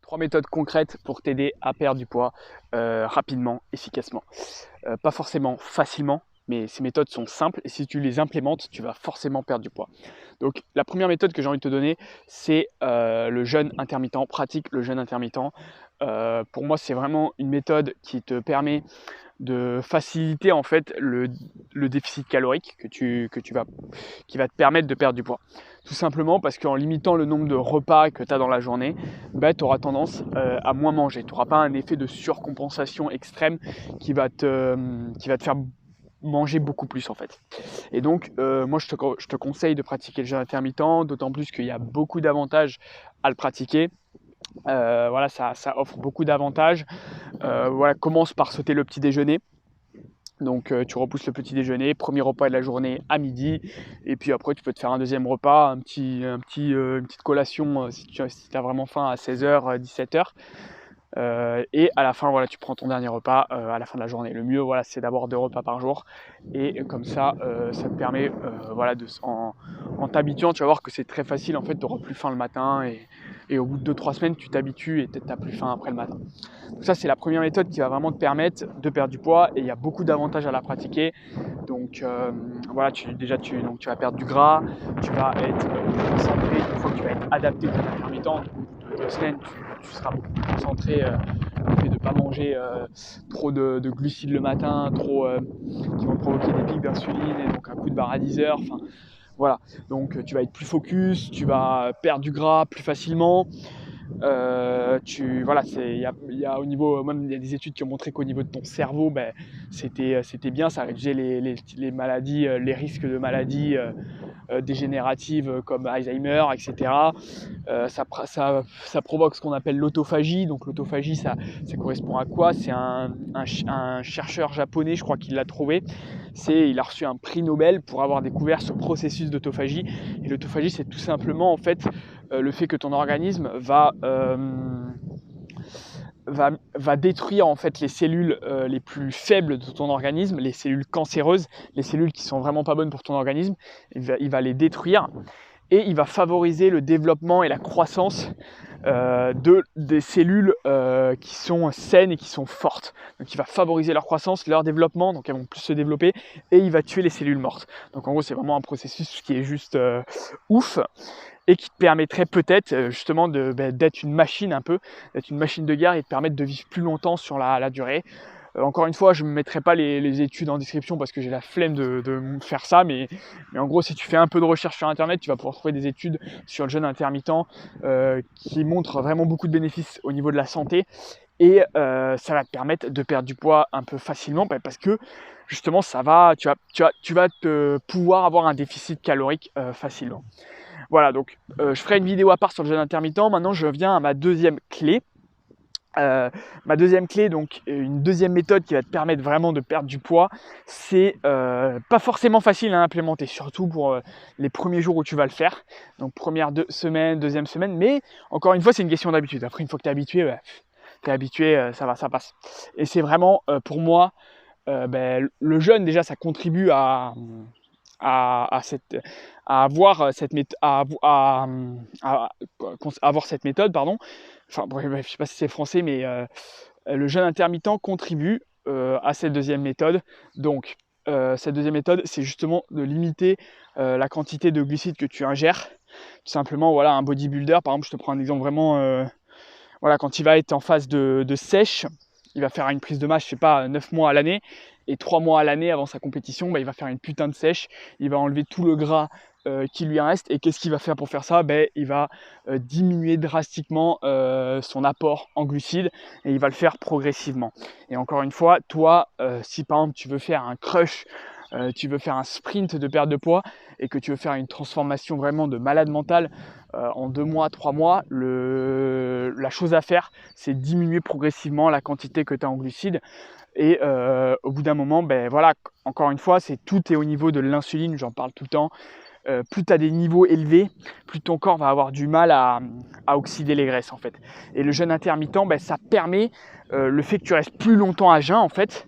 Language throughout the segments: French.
3 méthodes concrètes pour t'aider à perdre du poids rapidement, efficacement. Pas forcément facilement, mais ces méthodes sont simples et si tu les implémentes, tu vas forcément perdre du poids. Donc la première méthode que j'ai envie de te donner, c'est le jeûne intermittent. Pratique le jeûne intermittent. Pour moi, c'est vraiment une méthode qui te permet de faciliter en fait le déficit calorique qui va te permettre de perdre du poids. Tout simplement parce qu'en limitant le nombre de repas que tu as dans la journée, tu auras tendance à moins manger. Tu n'auras pas un effet de surcompensation extrême qui va te faire manger beaucoup plus en fait. Et donc moi je te conseille de pratiquer le jeûne intermittent, d'autant plus qu'il y a beaucoup d'avantages à le pratiquer. Voilà, ça offre beaucoup d'avantages. Voilà, commence par sauter le petit déjeuner. Donc tu repousses le petit déjeuner, premier repas de la journée à midi, et puis après tu peux te faire un deuxième repas, une petite collation si tu as vraiment faim à 16h, 17h. Et à la fin, voilà, tu prends ton dernier repas à la fin de la journée. Le mieux, voilà, c'est d'avoir 2 repas par jour. Et comme ça te permet, voilà, en t'habituant, tu vas voir que c'est très facile. En fait, tu n'auras plus faim le matin. Et au bout de 2-3 semaines, tu t'habitues et tu n'as plus faim après le matin. Donc ça, c'est la première méthode qui va vraiment te permettre de perdre du poids. Et il y a beaucoup d'avantages à la pratiquer. Donc voilà, tu vas perdre du gras. Tu vas être concentré. Une fois que tu vas être adapté au jeûne intermittent, au bout de 2 semaines, tu seras beaucoup plus concentré le fait de ne pas manger trop de glucides le matin, qui vont provoquer des pics d'insuline et donc un coup de barre à 10 heures. Enfin, voilà, donc tu vas être plus focus, tu vas perdre du gras plus facilement. Voilà, il y a au niveau, même il y a des études qui ont montré qu'au niveau de ton cerveau, c'était bien, ça réduisait les maladies, les risques de maladies dégénératives comme Alzheimer, etc. Ça provoque ce qu'on appelle l'autophagie. Donc l'autophagie, ça correspond à quoi? C'est un chercheur japonais, je crois qu'il l'a trouvé. Il a reçu un prix Nobel pour avoir découvert ce processus d'autophagie. Et l'autophagie, c'est tout simplement en fait le fait que ton organisme va détruire en fait les cellules les plus faibles de ton organisme, les cellules cancéreuses, les cellules qui sont vraiment pas bonnes pour ton organisme. Il va les détruire et il va favoriser le développement et la croissance des cellules qui sont saines et qui sont fortes. Donc il va favoriser leur croissance, leur développement, donc elles vont plus se développer, et il va tuer les cellules mortes. Donc en gros c'est vraiment un processus qui est juste ouf, et qui te permettrait peut-être justement d'être une machine un peu, d'être une machine de guerre et de permettre de vivre plus longtemps sur la durée. Encore une fois, je ne mettrai pas les études en description parce que j'ai la flemme de faire ça, mais en gros, si tu fais un peu de recherche sur Internet, tu vas pouvoir trouver des études sur le jeûne intermittent qui montrent vraiment beaucoup de bénéfices au niveau de la santé, et ça va te permettre de perdre du poids un peu facilement parce que justement, tu vas pouvoir avoir un déficit calorique facilement. Voilà, donc je ferai une vidéo à part sur le jeûne intermittent. Maintenant, je viens à ma deuxième clé. Ma deuxième clé, donc une deuxième méthode qui va te permettre vraiment de perdre du poids, c'est pas forcément facile à implémenter, surtout pour les premiers jours où tu vas le faire. Donc première semaine, deuxième semaine, mais encore une fois, c'est une question d'habitude. Après, une fois que tu es habitué, ça passe. Et c'est vraiment pour moi, le jeûne déjà, ça contribue à avoir cette méthode, pardon. Enfin, bref, je ne sais pas si c'est français, mais le jeûne intermittent contribue à cette deuxième méthode. Donc, cette deuxième méthode, c'est justement de limiter la quantité de glucides que tu ingères. Tout simplement, voilà, un bodybuilder, par exemple, je te prends un exemple vraiment, voilà, quand il va être en phase de sèche, il va faire une prise de masse, je sais pas, 9 mois à l'année, et 3 mois à l'année avant sa compétition, il va faire une putain de sèche, il va enlever tout le gras qui lui reste, et qu'est-ce qu'il va faire pour faire ça? Il va diminuer drastiquement son apport en glucides, et il va le faire progressivement. Et encore une fois, toi, si par exemple tu veux faire un crush, tu veux faire un sprint de perte de poids, et que tu veux faire une transformation vraiment de malade mental en 2 mois, 3 mois, la chose à faire, c'est diminuer progressivement la quantité que tu as en glucides. Et au bout d'un moment, voilà, encore une fois, tout est au niveau de l'insuline, j'en parle tout le temps. Plus tu as des niveaux élevés, plus ton corps va avoir du mal à oxyder les graisses en fait. Et le jeûne intermittent, ça permet, le fait que tu restes plus longtemps à jeun en fait,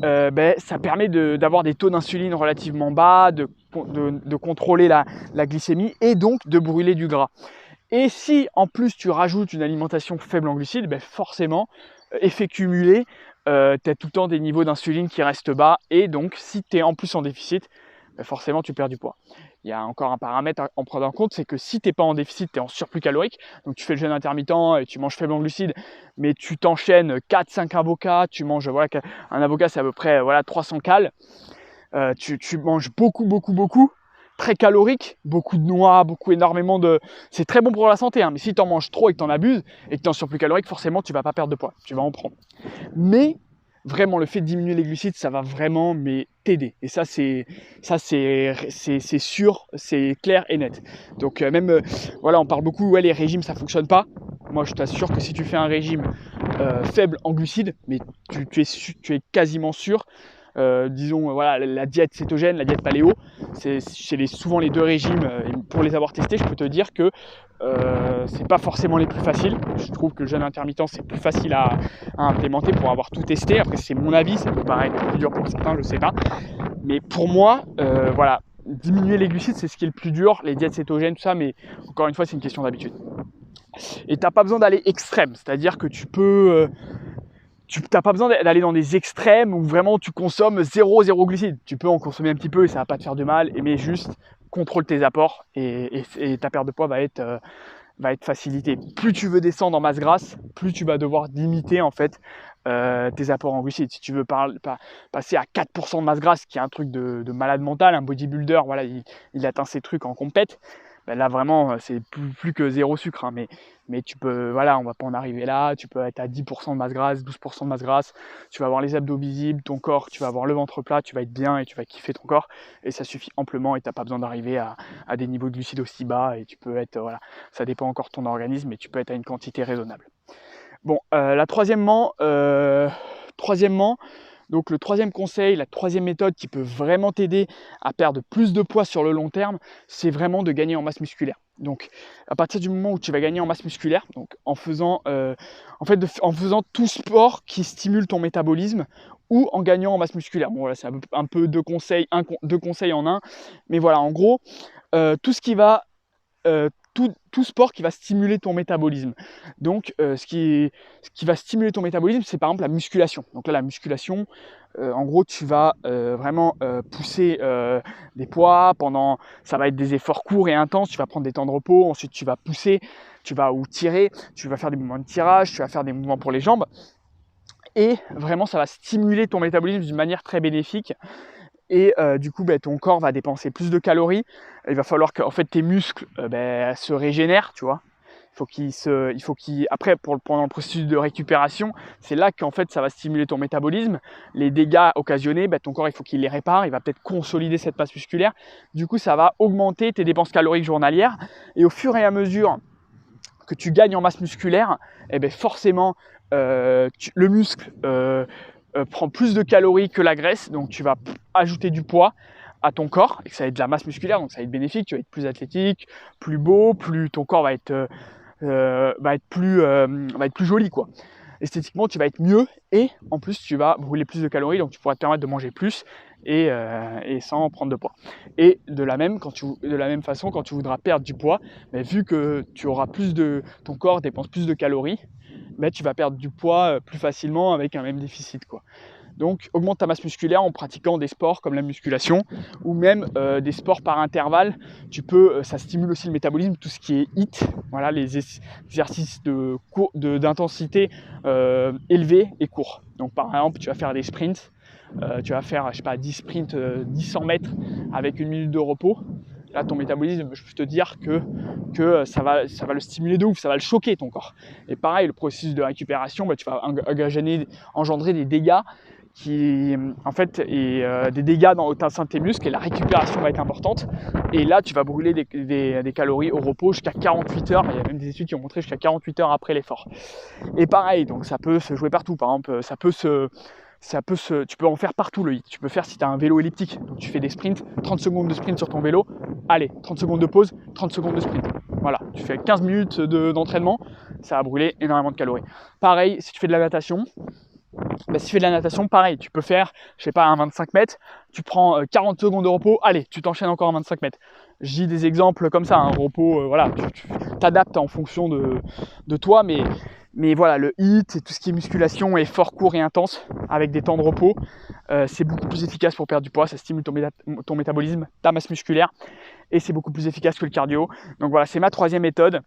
ça permet d'avoir des taux d'insuline relativement bas, de contrôler la glycémie et donc de brûler du gras. Et si en plus tu rajoutes une alimentation faible en glucides, ben forcément, effet cumulé, tu as tout le temps des niveaux d'insuline qui restent bas, et donc si tu es en plus en déficit, ben forcément tu perds du poids. Il y a encore un paramètre à en prendre en compte, c'est que si tu n'es pas en déficit, tu es en surplus calorique, donc tu fais le jeûne intermittent et tu manges faible en glucides, mais tu t'enchaînes 4-5 avocats, tu manges, voilà, un avocat c'est à peu près 300 cales, tu manges beaucoup, très calorique, beaucoup de noix, énormément de... C'est très bon pour la santé, hein, mais si tu en manges trop et que tu en abuses, et que tu es en surplus calorique, forcément tu vas pas perdre de poids, tu vas en prendre. Mais vraiment, le fait de diminuer les glucides, ça va vraiment t'aider. Et ça, c'est sûr, c'est clair et net. Donc voilà, on parle beaucoup, ouais, les régimes, ça fonctionne pas. Moi, je t'assure que si tu fais un régime faible en glucides, mais tu es quasiment sûr, disons, voilà, la diète cétogène, la diète paléo, c'est souvent les deux régimes. Pour les avoir testés, je peux te dire que c'est pas forcément les plus faciles. Je trouve que le jeûne intermittent, c'est plus facile à implémenter pour avoir tout testé. Après, c'est mon avis, ça peut paraître plus dur pour certains, je sais pas. Mais pour moi, voilà, diminuer les glucides, c'est ce qui est le plus dur, les diètes cétogènes, tout ça, mais encore une fois, c'est une question d'habitude. Et t'as pas besoin d'aller extrême, c'est-à-dire que tu peux... tu n'as pas besoin d'aller dans des extrêmes où vraiment tu consommes 0 glucides. Tu peux en consommer un petit peu et ça va pas te faire de mal, mais juste contrôle tes apports et ta perte de poids va être facilitée. Plus tu veux descendre en masse grasse, plus tu vas devoir limiter en fait tes apports en glucides. Si tu veux passer à 4% de masse grasse, qui est un truc de malade mental, un bodybuilder, voilà, il atteint ses trucs en compète. Ben là vraiment c'est plus que 0 sucre, hein, mais tu peux, voilà, on va pas en arriver là, tu peux être à 10% de masse grasse, 12% de masse grasse, tu vas avoir les abdos visibles, ton corps, tu vas avoir le ventre plat, tu vas être bien et tu vas kiffer ton corps, et ça suffit amplement, et t'as pas besoin d'arriver à des niveaux de glucides aussi bas, et tu peux être, voilà, ça dépend encore de ton organisme, mais tu peux être à une quantité raisonnable. Bon, troisièmement, donc le troisième conseil, la troisième méthode qui peut vraiment t'aider à perdre plus de poids sur le long terme, c'est vraiment de gagner en masse musculaire. Donc à partir du moment où tu vas gagner en masse musculaire, donc en faisant tout sport qui stimule ton métabolisme, ou en gagnant en masse musculaire. Bon voilà, c'est un peu deux conseils en un, mais voilà, en gros, tout ce qui va tout sport qui va stimuler ton métabolisme. Donc ce qui va stimuler ton métabolisme, c'est par exemple la musculation. Donc là, la musculation, en gros, tu vas vraiment pousser des poids ça va être des efforts courts et intenses, tu vas prendre des temps de repos, ensuite tu vas pousser, ou tirer, tu vas faire des mouvements de tirage, tu vas faire des mouvements pour les jambes, et vraiment ça va stimuler ton métabolisme d'une manière très bénéfique. Et du coup, ton corps va dépenser plus de calories. Il va falloir que en fait, tes muscles se régénèrent, tu vois. Après, pendant le processus de récupération, c'est là qu'en fait, ça va stimuler ton métabolisme. Les dégâts occasionnés, ton corps, il faut qu'il les répare. Il va peut-être consolider cette masse musculaire. Du coup, ça va augmenter tes dépenses caloriques journalières. Et au fur et à mesure que tu gagnes en masse musculaire, forcément, le muscle prend plus de calories que la graisse, donc tu vas ajouter du poids à ton corps, et que ça va être de la masse musculaire, donc ça va être bénéfique, tu vas être plus athlétique, plus beau, ton corps va être plus joli, quoi. Esthétiquement, tu vas être mieux, et en plus tu vas brûler plus de calories, donc tu pourras te permettre de manger plus et sans prendre de poids. Et de la même façon, quand tu voudras perdre du poids, vu que ton corps dépense plus de calories, tu vas perdre du poids plus facilement avec un même déficit, quoi. Donc augmente ta masse musculaire en pratiquant des sports comme la musculation, ou même des sports par intervalle. Ça stimule aussi le métabolisme, tout ce qui est HIIT, voilà, les exercices d'intensité élevée et courts. Donc par exemple, tu vas faire des sprints, tu vas faire 10 sprints 100 mètres avec 1 minute de repos. Là, ton métabolisme, je peux te dire que ça va le stimuler de ouf, ça va le choquer, ton corps. Et pareil, le processus de récupération, tu vas engendrer des dégâts des dégâts au sein de tes muscles, et la récupération va être importante. Et là, tu vas brûler des calories au repos jusqu'à 48 heures. Il y a même des études qui ont montré jusqu'à 48 heures après l'effort. Et pareil, donc ça peut se jouer partout. Par exemple, tu peux en faire partout le HIIT. Tu peux faire si tu as un vélo elliptique, donc tu fais des sprints, 30 secondes de sprint sur ton vélo, allez, 30 secondes de pause, 30 secondes de sprint. Voilà, tu fais 15 minutes d'entraînement, ça va brûler énormément de calories. Pareil, si tu fais de la natation, Bah, si tu fais de la natation, pareil, tu peux faire, je sais pas, un 25 mètres, tu prends 40 secondes de repos, allez, tu t'enchaînes encore un 25 mètres. Je dis des exemples comme ça, un repos, voilà, tu t'adaptes en fonction de toi, mais voilà, le HIIT et tout ce qui est musculation et fort, court et intense, avec des temps de repos, c'est beaucoup plus efficace pour perdre du poids, ça stimule ton métabolisme, ta masse musculaire, et c'est beaucoup plus efficace que le cardio. Donc voilà, c'est ma troisième méthode.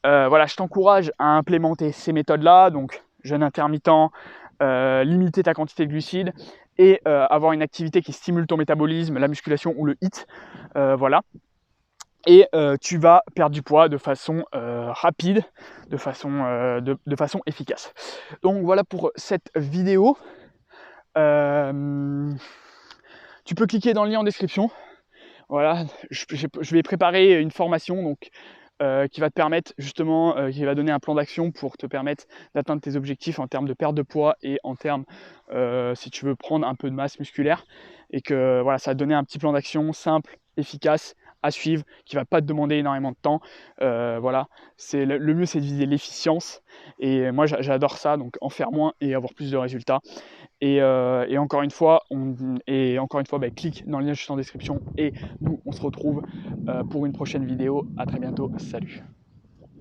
Voilà, je t'encourage à implémenter ces méthodes-là, donc jeûne intermittent, limiter ta quantité de glucides et avoir une activité qui stimule ton métabolisme, la musculation ou le HIIT. Voilà. Et tu vas perdre du poids de façon rapide, de façon efficace. Donc voilà pour cette vidéo. Tu peux cliquer dans le lien en description. Voilà, je vais préparer une formation donc, qui va te permettre justement, qui va donner un plan d'action pour te permettre d'atteindre tes objectifs en termes de perte de poids et en termes, si tu veux prendre un peu de masse musculaire. Et que voilà, ça va te donner un petit plan d'action simple, efficace, à suivre, qui ne va pas te demander énormément de temps. Voilà, le mieux c'est de viser l'efficience. Et moi j'adore ça, donc en faire moins et avoir plus de résultats. Et encore une fois, clique dans le lien juste en description et nous on se retrouve pour une prochaine vidéo. À très bientôt, salut.